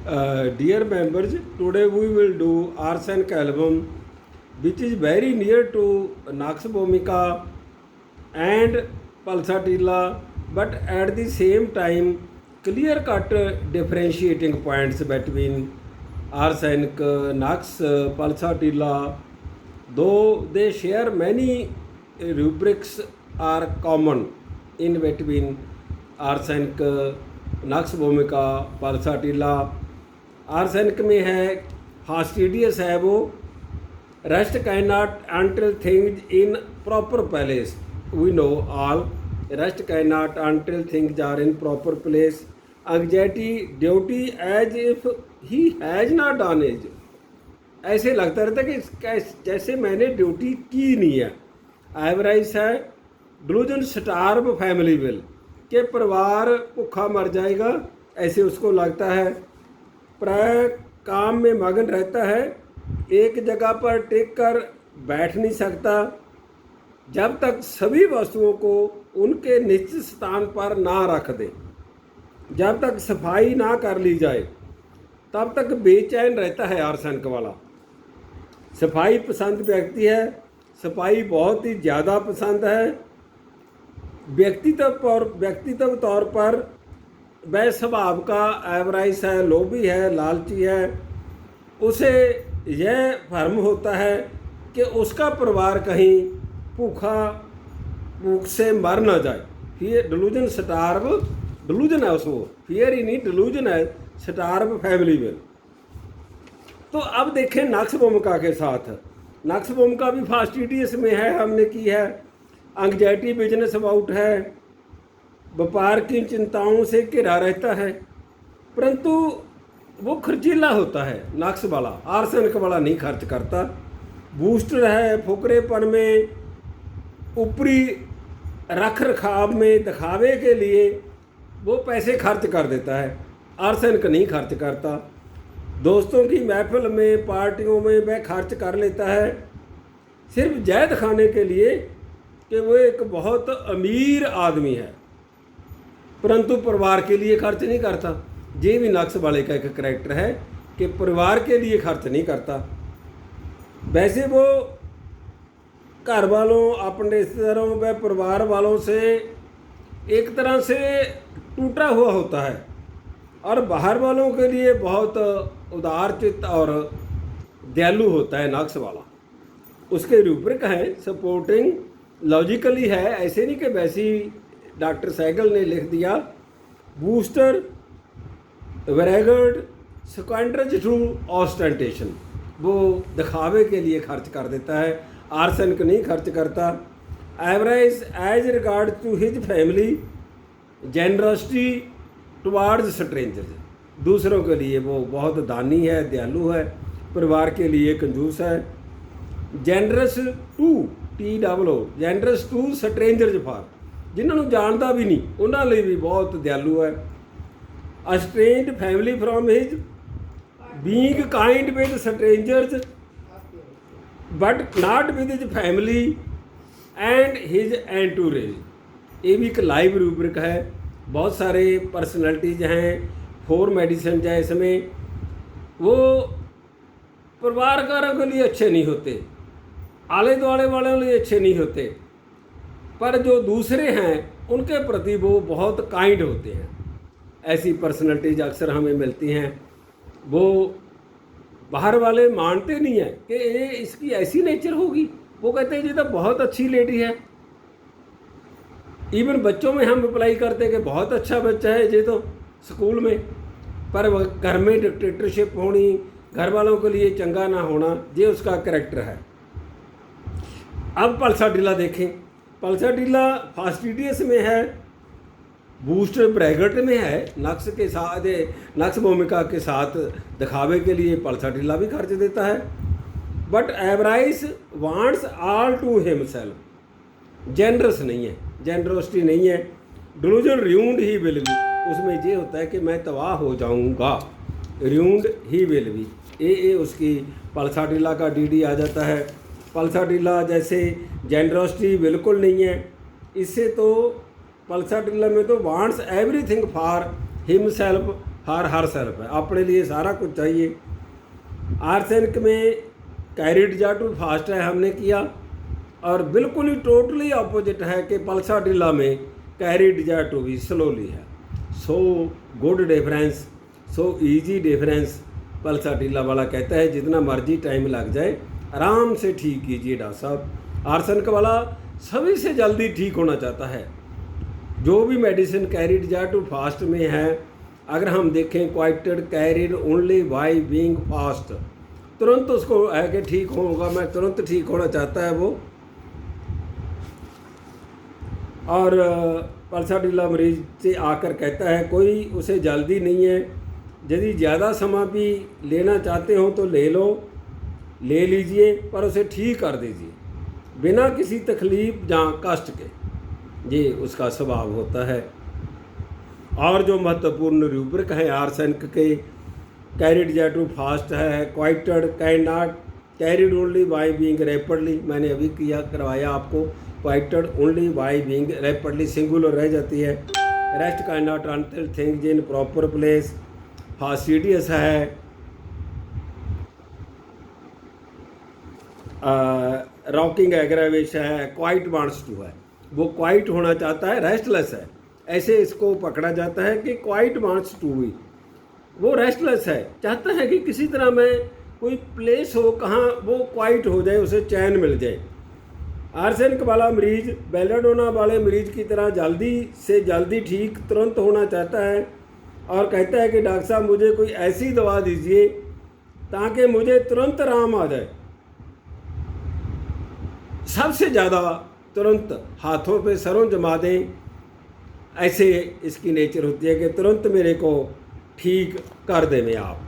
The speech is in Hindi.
Dear members, today we will do Arsenic album, which is very near to Nax Bhumika and Pulsatilla, but at the same time, clear-cut differentiating points between Arsenic, Nax, Pulsatilla, though they share many rubrics are common in between arsenic, nux vomica, pulsatilla. Arsenic में है फास्टिडियस है वो, rest can not until things in proper place, we know all, rest can not until things are in proper place. Anxiety duty as if he has not done it, ऐसे लगता रहता है कि जैसे मैंने ड्यूटी की नहीं है। एवराइज है डिलूजन स्टार्व फैमिली विल, कि परिवार भूखा मर जाएगा, ऐसे उसको लगता है। प्राय काम में मगन रहता है, एक जगह पर टिक कर बैठ नहीं सकता जब तक सभी वस्तुओं को उनके निश्चित स्थान पर ना रख दें, जब तक सफाई ना कर ली जाए तब तक बेचैन रहता है आर्सेनिक वाला। सफाई पसंद व्यक्ति है, सफाई बहुत ही ज़्यादा पसंद है। व्यक्तित्व तौर पर वह स्वभाव का एवराइज है, लोभी है, लालची है। उसे यह भ्रम होता है कि उसका परिवार कहीं भूख से मर ना जाए। फिर डिलूजन स्टार्व, डिलूजन है उसको, फियर ही नहीं डिलूजन है, स्टार्व फैमिली में। तो अब देखें नक्स भूमिका के साथ, नक्स भूमिका भी फास्टिडियस में है, हमने की है। एंग्जाइटी बिजनेस अबाउट है, व्यापार की चिंताओं से घिरा रहता है, परंतु वो खर्चीला होता है नक्स वाला, आर्सेनिक वाला नहीं खर्च करता। बूस्टर है, फुकरेपन में, ऊपरी रख रखाव में, दिखावे के लिए वो पैसे खर्च कर देता है, आर्सेनिक नहीं खर्च करता। दोस्तों की महफिल में, पार्टियों में वह खर्च कर लेता है सिर्फ जय दिखाने के लिए कि वो एक बहुत अमीर आदमी है, परंतु परिवार के लिए खर्च नहीं करता। ये भी नक्स वाले का एक करैक्टर है कि परिवार के लिए खर्च नहीं करता। वैसे वो घर वालों, अपने रिश्तेदारों व परिवार वालों से एक तरह से टूटा हुआ होता है, और बाहर वालों के लिए बहुत उदारचित्त और दयालु होता है नक्स वाला। उसके रूब्रिक हैं सपोर्टिंग, लॉजिकली है, ऐसे नहीं कि वैसे ही डॉक्टर सहगल ने लिख दिया। बूस्टर, वेरेगर्ड, स्क्वेंड्रज थ्रू ऑस्टेंटेशन, वो दिखावे के लिए खर्च कर देता है, आर्सेनिक नहीं खर्च करता। Average age regard to his family, generosity towards strangers, दूसरों के लिए वो बहुत दानी है, दयालु है, परिवार के लिए कंजूस है। Generous too TOO, generous to strangers for, जिन्होंने जानता भी नहीं उन्होंने भी बहुत दयालु है। Estranged family from his, being kind with strangers but not with his family and his entourage, ये भी एक लाइव रूब्रिक है। बहुत सारे पर्सनैलिटीज हैं, 4 मेडिसिन है इसमें। वो परिवारकारों के लिए अच्छे नहीं होते, आले दुआले वालों के लिए अच्छे नहीं होते, पर जो दूसरे हैं उनके प्रति वो बहुत काइंड होते हैं। ऐसी पर्सनैलिटीज अक्सर हमें मिलती हैं। वो बाहर वाले मानते नहीं हैं कि ये इसकी ऐसी नेचर होगी, वो कहते हैं ये तो बहुत अच्छी लेडी है। इवन बच्चों में हम अप्लाई करते हैं कि बहुत अच्छा बच्चा है ये तो स्कूल में, पर घर में डिक्टेटरशिप होनी, घर वालों के लिए चंगा ना होना, ये उसका करैक्टर है। अब पल्साटिला देखें, पल्साटिला फास्टिडियस में है, बूस्टर ब्रैगट में है, नक्स के साथ, नक्स भूमिका के साथ दिखावे के लिए पल्साटिला भी खर्च देता है। But avarice wants all to himself, generous नहीं है, जेनरोसिटी नहीं है। Delusion ruined he will be, उसमें ये होता है कि मैं तबाह हो जाऊंगा, र्यूंड ही विल बी, ये उसकी पल्साटिला का DD आ जाता है। पल्साटिला जैसे जेनरोसिटी बिल्कुल नहीं है, इससे तो पल्साटिला में तो wants everything for himself her self है, अपने लिए सारा कुछ चाहिए। आर्सेनिक में कैरिडजाटू फास्ट है हमने किया, और बिल्कुल ही टोटली अपोजिट है कि पल्साटिला में कैरिडजाटू भी स्लोली है। So good difference, so easy difference. Pulsatilla वाला कहता है जितना मर्जी टाइम लग जाए आराम से ठीक कीजिए डॉक्टर साहब। आर्सेनिक वाला सभी से जल्दी ठीक होना चाहता है। जो भी मेडिसिन कैरिडजाटू फास्ट में है, अगर हम देखें quieted carried only by being fast, तुरंत उसको है कि ठीक होगा, मैं तुरंत ठीक होना चाहता है वो। और पल्साटिला मरीज से आकर कहता है कोई उसे जल्दी नहीं है, यदि ज़्यादा समय भी लेना चाहते हो तो ले लीजिए, पर उसे ठीक कर दीजिए बिना किसी तकलीफ या कष्ट के। ये उसका स्वभाव होता है। और जो महत्वपूर्ण रूब्रिक है आर्सेनिक के, कैरिडजाटू फास्ट है, quieted can not carried only by being rapidly, मैंने अभी करवाया आपको, quieted only by being rapidly singular रह जाती है। Rest can not until things in proper place. Fastidious है, रॉकिंग एग्रावेशन है, क्वाइट वांट्स टू है, वो क्वाइट होना चाहता है, रेस्टलेस है। ऐसे इसको पकड़ा जाता है कि क्वाइट वांट्स टू भी, वो रेस्टलेस है, चाहता है कि किसी तरह में कोई प्लेस हो कहाँ वो क्वाइट हो जाए, उसे चैन मिल जाए। आर्सेनिक वाला मरीज बेलाडोना वाले मरीज की तरह जल्दी से जल्दी ठीक तुरंत होना चाहता है, और कहता है कि डॉक्टर साहब मुझे कोई ऐसी दवा दीजिए ताकि मुझे तुरंत आराम आ जाए। सबसे ज़्यादा तुरंत हाथों पे सरों जमा दें, ऐसे इसकी नेचर होती है कि तुरंत मेरे को ठीक कर दें आप।